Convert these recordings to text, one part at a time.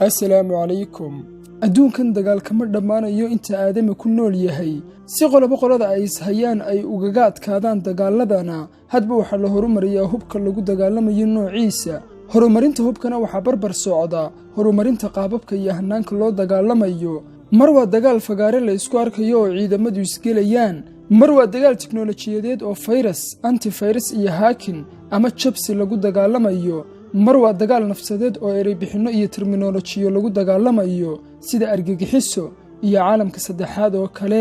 assalaamu calaykum. adduunkan dagaal kama dhammaanayo inta aadami ku nool yahay. si qolada ay ishayaan ay ugaga adkaadaan dagaaladana hadba waxaa la horumariyaa hubka lagu dagaalamayo noociisa. horumarinta hubkana waxaa barbar socda horumarinta qaababka iyo hanaanka loo dagaalamayo. mar waa dagaal fagaare la isku arkayo oo ciidamadu isgelayaan, mar waa dagaal tiknoolajiyadeed oo fayras, antifayras iyo haakin ama jabsi lagu dagaalamayo, mar waa dagaal nafsadeed oo ereybixinno iyo terminolojiyo lagu dagaalamayo sida argagixiso iyo caalamka saddexaad oo kale,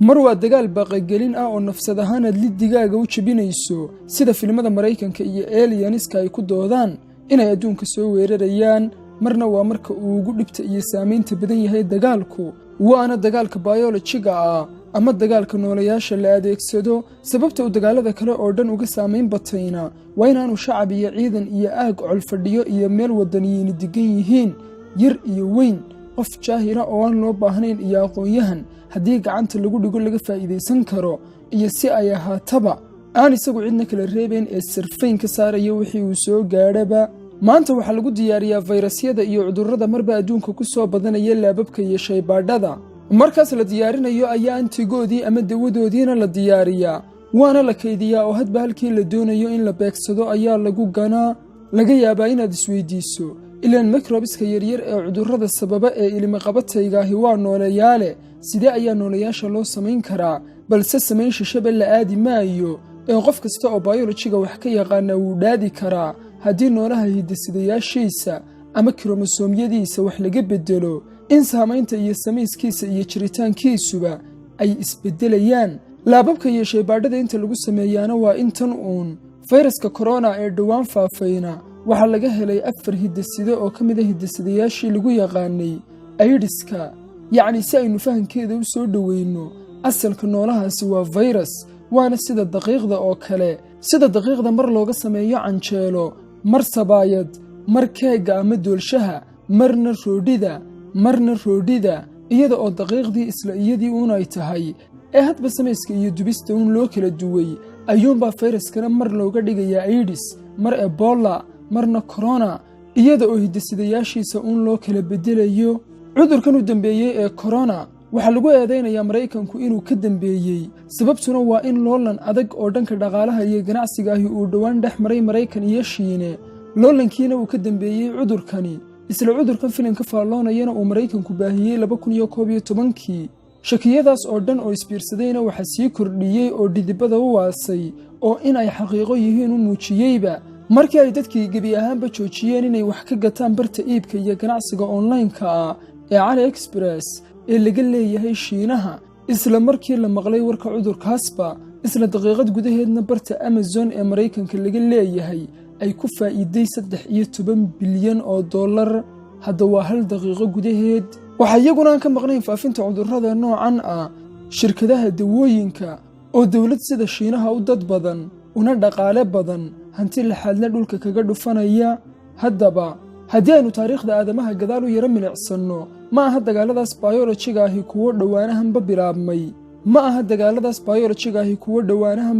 mar waa dagaal baaqagelin ah oo nafsad ahaanaad liddigaaga u jebinayso sida filimada Maraykanka iyo Alieniska ay ku doodaan inay adduunka soo weerarayaan. marna waa marka uu ugu dhibta iyo saamaynta badan yahay dagaalku, waana dagaalka biolojiga ah ama dagaalka noolayaasha la adeegsado. sababta uu dagaalada kale oo dhan uga saamayn batayna waa inaanu shacab iyo ciidan iyo aag colfadhiyo iyo meel wadaniyiini degan yihiin, yar iyo weyn, qof jaahila oo aan loo baahnayn iyo aqoon-yahan haddii gacanta lagu dhigo laga faa'iidaysan karo, iyo si ay ahaataba aan isagu cidna kala reebayn ee sarfayn ka saaraya wixii uu soo gaadhaba. maanta waxaa lagu diyaariyaa fayrasyada iyo cudurrada marba adduunka ku soo badanaya laababka iyo shaybaadhada. markaas la diyaarinayo ayaa antigoodii ama dawadoodiina la diyaariyaa, waana la kaydiyaa oo hadba halkii la doonayo in la beegsado ayaa lagu ganaa. laga yaabaa inaad isweydiiso, ilaan mikrobiska yaryar ee cudurrada sababa ee ilimiqabataygahi waa nooleyaale, sidee ayaa nooleyaasha loo samayn karaa? balse samayn shishaba la aadi maayo ee qof kasta oo biolojiga wax ka yaqaana wuu dhaadi karaa. haddii noolaha hidasidayaashiisa ama kromosoomyadiisa wax laga bedelo, in saamaynta iyo samayskiisa iyo jiritaankiisuba ay isbedelayaan. laababka iyo shaybaadhada inta lagu sameeyaana waa intan uun. fayraska korona ee dhowaan faafayna waxaa laga helay 4 hidaside oo ka mid a hidasidayaashii lagu yaqaanay aidiska. yacni si aynu fahankeeda u soo dhoweyno, asalka noolahaasi waa fayras, waana sida daqiiqda oo kale. sida daqiiqda mar looga sameeyo canjeelo, mar sabaayad, mar keega ama doolshaha, marna roodhida, iyada oo daqiiqdii isla iyadii uun ay tahay ee hadba samayska iyo dubista uun loo kala duway, ayuunbaa fayraskana mar looga dhigayaa aidis, mar ebola, marna korona, iyada oo hidasidayaashiisa uun loo kala bedelayo. cudurkan u dambeeyey ee korona waxaa lagu eedaynayaa Maraykanku inuu ka dambeeyey, sababtuna waa in loolan adag oo dhanka dhaqaalaha iyo ganacsiga ahi uu dhowaan dhex maray Maraykan iyo Shiine. loolankiina uu ka dambeeyey cudurkani. isla cudurkan filimka faalloonayana uu Maraykanku baahiyey 2011kii. shakiyadaas oo dhan oo isbiirsadayna waxaa sii kordhiyey oo dhidibada u waasay oo in ay xaqiiqo yihiin u muujiyeyba markii ay dadkii gebi ahaanba joojiyeen inay wax ka gataan barta iibka iyo ganacsiga online-ka ah ee AliExpress ee laga leeyahay Shiinaha. isla markii la maqlay warka cudurkaasba, isla daqiiqad gudaheedna barta Amazon ee Maraykanka laga leeyahay ay ku faa'iiday $13 bilyan oo dollar. hadda waa hal daqiiqo gudaheed. waxaa iyaguna aan ka maqnayn faafinta cudurrada noocan ah shirkadaha dawooyinka oo dawlad sida Shiinaha u dad badan una dhaqaale badan hanti laxaadna dhulka kaga dhufanaya. haddaba haddii aynu taariikhda aadamaha gadaal u yara milicsanno, ma aha dagaaladaas biolojiga ahi kuwo dhowaanahan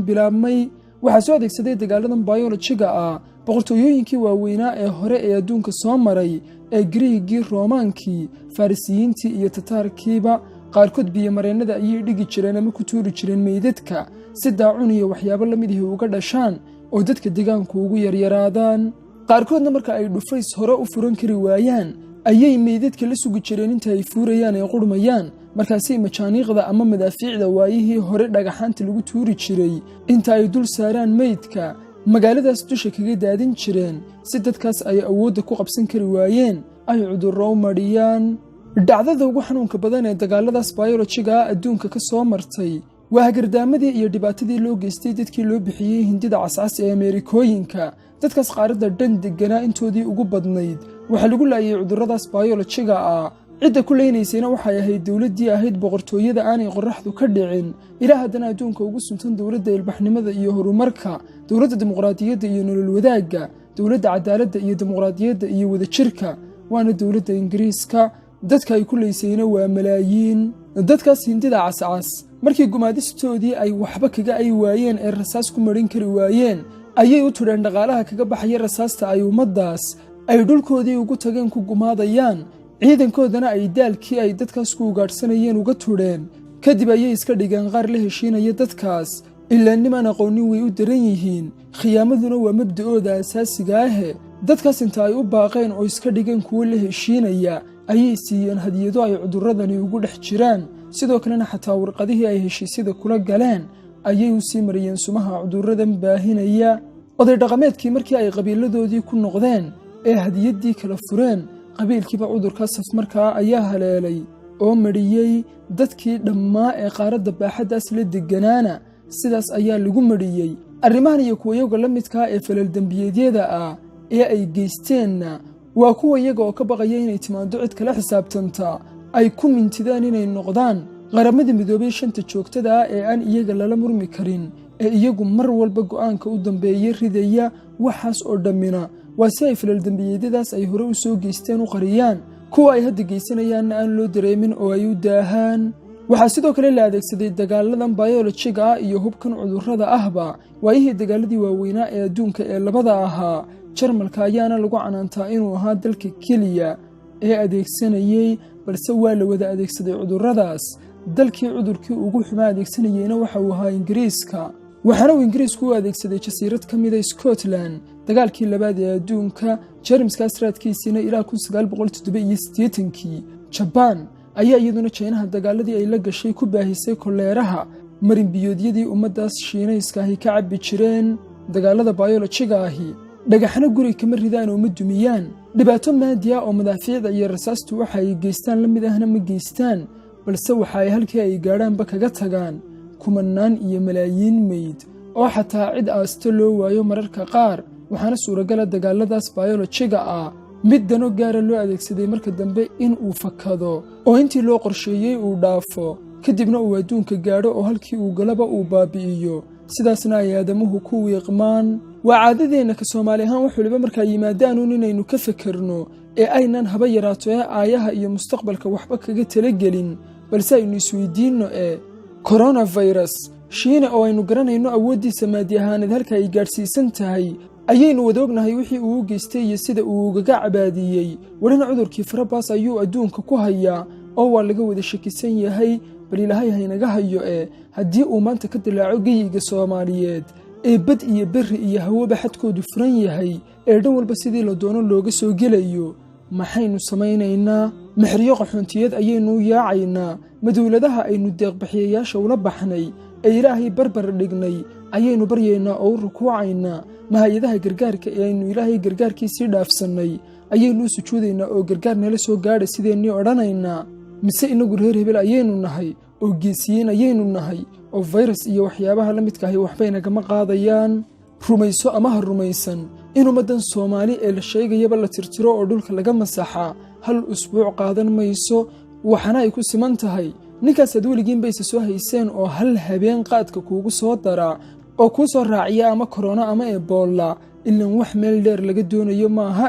bilaabmay. waxaa soo adeegsaday dagaaladan biolojiga ah boqortooyooyinkii waaweynaa ee hore ee adduunka soo maray ee Giriigii, Roomaankii, Farisiyiintii iyo Tataarkiiba. qaarkood biyo-mareennada ayay dhigi jireen ama ku tuuri jireen meydadka si daacun iyo waxyaabo la mid ihi uga dhashaan oo dadka deegaanku ugu yaryaraadaan. qaarkoodna marka ay dhufays hore u furan kari waayaan ayay meydadka la sugi jireen inta ay fuurayaan ee qurmayaan. markaasay majaaniiqda ama madaafiicda waayihii hore dhagaxaanta lagu tuuri jiray inta ay dul saaraan meydka magaaladaas dusha kaga daadin jireen si dadkaas ay awoodda ku qabsan kari waayeen ay cudurro u mariyaan. dhacdada ugu xanuunka badan ee dagaaladaas biolojiga adduunka ka soo martay waa hagardaamadii iyo dhibaatadii loo geystay dadkii loo bixiyey hindida cascas ee Ameerikooyinka. dadkaas qaaradda dhan deganaa intoodii ugu badnayd waxaa lagu laayay cudurradaas biolojiga ah. cidda ku leynaysayna waxay ahayd dawladdii ahayd boqortooyada aanay qorraxdu ka dhicin, ilaa haddana adduunka ugu suntan dawladda ilbaxnimada iyo horumarka, dawladda dimuqraadiyadda iyo nolol wadaagga, dawladda cadaaladda iyo dimuqraadiyadda iyo wadajirka, waana dawladda Ingiriiska. dadka ay ku leysayna waa malaayiin. dadkaas hindida cascas markii gumaadistoodii ay waxba kaga ay waayeen ee rasaas ku marin kari waayeen, ayay u tudheen dhaqaalaha kaga baxaya rasaasta ay ummaddaas ay dhulkoodii ugu tageen ku gumaadayaan ciidankoodana ay daalkii ay dadkaas ku ugaadhsanayeen uga tudheen kadib ayay iska dhigeen qaar la heshiinaya dadkaas ilaa nimaan aqoonin way u daran yihiin khiyaamaduna waa mabda'ooda asaasiga ahe dadkaas inta ay u baaqeen oo iska dhigeen kuwo la heshiinaya ayay siiyeen hadiyado ay cudurradani ugu dhex jiraan sidoo kalena xataa warqadihii ay heshiisyada kula galeen ayay u sii mariyeen sumaha cudurradan baahinaya oday dhaqameedkii markii ay qabiiladoodii ku noqdeen ee hadiyaddii kala fureen qabiilkiiba cudurkaa safmarkaa ayaa haleelay oo mariyey dadkii dhammaa ee qaaradda baaxaddaas la degganaana sidaas ayaa lagu mariyey arrimahan iyo kuwa iyaga la midkaa ee falaldembiyeedyada ah ee ay geysteenna waa kuwa iyaga oo ka baqaya inay timaado cid kala xisaabtanta ay ku mintidaan inay noqdaan qaramadii midoobay shanta joogtada ah ee aan iyaga lala murmi karin ee iyagu mar walba go'aanka u dambeeya ridaya waxaas oo dhammina waa si ay falaldembiyeedyadaas ay hore u soo geysteen u qariyaan kuwa ay hadda geysanayaanna aan loo dareemin oo ay u daahaan waxaa sidoo kale la adeegsaday dagaaladan bayolojiga ah iyo hubkan cudurrada ahba waayihii dagaaladii waaweynaa ee adduunka ee labada ahaa jarmalka ayaana lagu canaantaa inuu ahaa dalka keliya ee adeegsanayey balse waa la wada adeegsaday cudurradaas dalkii cudurkii ugu xumaa adeegsanayeyna waxa uu ahaa ingiriiska waxaana uu ingiriisku u adeegsaday jasiirad ka mida Scotland dagaalkii labaad ee adduunka jeermiskaas raadkiisiina ilaa 1987kii Japan ayaa iyaduna Chinaha dagaaladii ay la gashay ku baahisay koleeraha marinbiyoodyadii ummadaas Shiinayska ahi ka cabbi jireen dagaalada biolojiga ahi dhagaxna guri kama ridaan oo ma dumiyaan dhibaato maadi ah oo madaafiicda iyo rasaastu waxa ay geystaan la mid ahna ma geystaan balse waxa ay halkii ay gaadhaanba kaga tagaan kumanaan iyo malaayiin meyd oo xataa cid aasto loo waayo mararka qaar waxaana suuragala dagaaladaas biolojiga ah mid dano gaara loo adeegsaday marka dambe in uu fakado oo intii loo qorsheeyey uu dhaafo kadibna uu adduunka gaadho oo halkii uu galaba uu baabi'iyo sidaasna ay aadamuhu ku wiiqmaan waa caadadeenna ka Soomaali ahaan wax waliba markaa yimaadaan inaynu ka fakarno ee aynan haba yaraato ee aayaha iyo mustaqbalka waxba kaga talagelin balse aynu isweydiinno coronavirus Shiina oo aynu garanayno awooddiisa maadi ahaaneed halka ay gaadhsiisan tahay ayaynu wada ognahay wixii uu u geystay iyo sida uu ugaga cabaadiyey warina cudurkii farabaas ayuu adduunka ku hayaa oo waa laga wada shakisan yahay bal ilaahay haynaga hayo haddii uu maanta ka dilaaco geyiga Soomaaliyeed ee bad iyo berri iyo hawaba xadkoodu furan yahay ee dhan walba sidii la doono looga soo gelayo maxaynu samaynaynaa maxriyo qaxoontiyad ayaynu yaacaynaa madawladaha aynu deeqbixiyayaasha ula baxnay ee ilaahay barbar dhignay ayaynu baryaynaa oo rukuucaynaa mahayadaha gargaarka ee aynu ilaahay gargaarkiisii dhaafsannay ayaynu sujuudaynaa oo gargaar nala soo gaadha sideennii odhanaynaa mise inagu reer hebel ayaynu nahay oo geesiyiin ayaynu nahay oo virus iyo waxyaabaha la midka ahi waxbay nagama qaadayaan rumayso ama ha rumaysan in ummaddan Soomaali ee la sheegayaba la tirtiro oo dhulka laga masaxa hal usbuuc qaadan mayso waxana ay ku siman tahay ninkaas weligiin bayse soo hayseen oo hal habeen qaadka kuugu soo dara oo ku soo raaciya ama corona ama Ebola ilan wax meel dheer laga doonayo maaha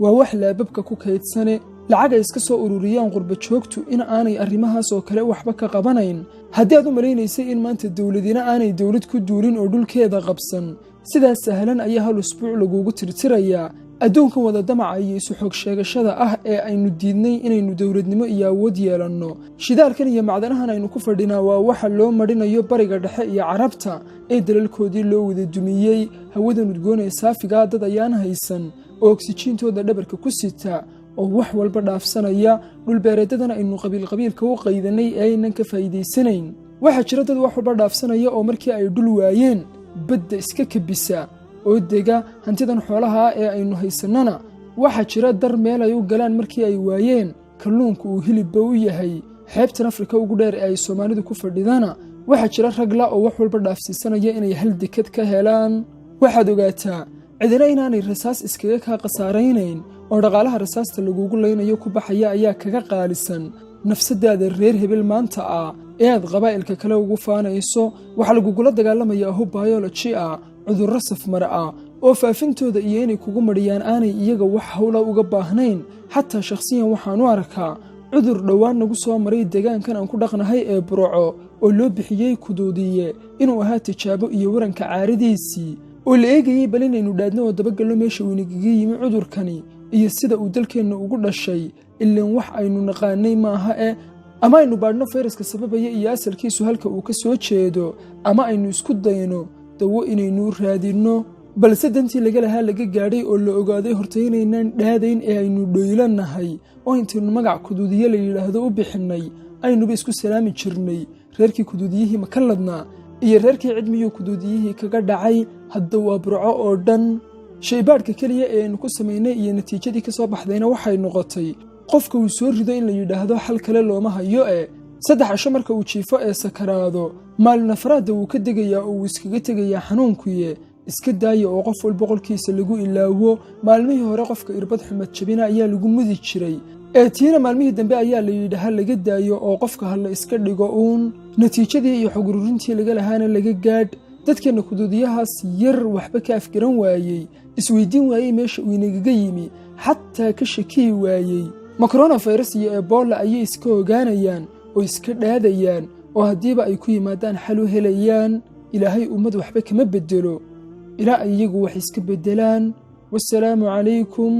waa wax laababka ku kaydsane lacag ay iska soo ururiyaan qurba joogtu in aanay arrimahaas oo kale waxba ka qabanayn haddii aad u maleynaysay in maanta dawladina aanay dawlad ku duulin oo dhulkeeda qabsan sidaas sahlan ayaa hal usbuuc lagugu tirtirayaa adduunkan wada damaca iyo isu xoog sheegashada ah ee aynu diidnay inaynu dawladnimo iyo awood yeelanno shidaalkan iyo macdanahan aynu ku fadhinaa waa waxa loo marinayo bariga dhexe iyo carabta ee dalalkoodii loo wada dumiyey hawadan udgoon ee saafiga dad ayaan haysan oo oksijiintooda dhabarka ku sita oo wax walba dhaafsanaya dhulbeereedadana aynu qabiilka u qaydanay ee aynan ka faa'iidaysanayn waxa jira dad wax walba dhaafsanaya oo markii ay dhul waayeen badda iska kabisa oo dega hantidan xoolaha ee aynu haysanana waxa jira dar meel ay u galaan markii ay waayeen kalluunku uu hilibba u yahay xeebtan Afrika ugu dheer ee ay Soomaalidu ku fadhidana waxa jira ragla oo wax walba dhaafsiisanaya inay hal dekad ka helaan waxaad ogaataa cidina inaanay rasaas iskaga ka qasaaraynayn oo dhaqaalaha rasaasta lagugu leynayo ku baxaya ayaa kaga qaalisan nafsadaada reer hebel maanta ee aad qabaa'ilka kale ugu faanayso waxa lagugula dagaalamayaa hub biology cudurro safmar oo faafintooda iyo inay kugu mariyaan aanay iyaga wax hawla uga baahnayn xataa shakhsiyan waxaan u arkaa cudur dhowaan nagu soo maray deegaankan aan ku dhaqnahay ee Burco oo loo bixiyey kuduudiye inuu ahaa tijaabo iyo waranka caaridiisii oo la eegayay bal inaynu dhaadno oo dabagalno meesha uu inaga yimi cudurkani iyo sida uu dalkeenna ugu dhashay ilaan wax aynu naqaanay maaha ama aynu baadhno fayraska sababaya iyo asalkiisu halka uu ka soo jeedo ama aynu isku dayno dawo inaynu raadinno balse dantii laga lahaa laga gaadhay oo la ogaaday horta inaynaan dhaadayn ee aynu dhoylanahay oo intaynu magac kuduudiye la yidhaahdo u bixinnay aynuba isku salaami jirnay reerkii kuduudiyihii ma ka ladnaa iyo reerkii cidmiyuu kuduudiyihii kaga dhacay hadda waa burco oo dhan shaybaadhka keliya ee aynu ku samaynay iyo natiijadii ka soo baxdayna waxay noqotay qofka uu soo rido in la yidhaahdo xal kale looma hayo 3 casho marka uu jiifo ee sakaraado maalin afraadda wuu ka degayaa oo wuu iskaga tegayaa xanuunkuye iska daaya oo qof walba qolkiisa lagu ilaawo maalmihii hore qofka irbad xumad jabina ayaa lagu mudi jiray tiina maalmihii dambe ayaa la yidhaha laga daayo oo qofka hala iska dhigo natiijadii iyo xugururintii laga lahaana laga gaadh dadkeenna kuduudiyahaas yar waxba ka afgaran waayey isweydiin waayey meesha uu inagaga yimi xataa ka shakiyi waayey coronavirus iyo ebola ayay iska ogaanayaan oo iska dhaadayaan oo haddiiba ay ku yimaadaan xal u helayaan ilaahay ummad waxba kama bedelo ilaa ay iyagu wax iska beddelaan wassalaamu calaykum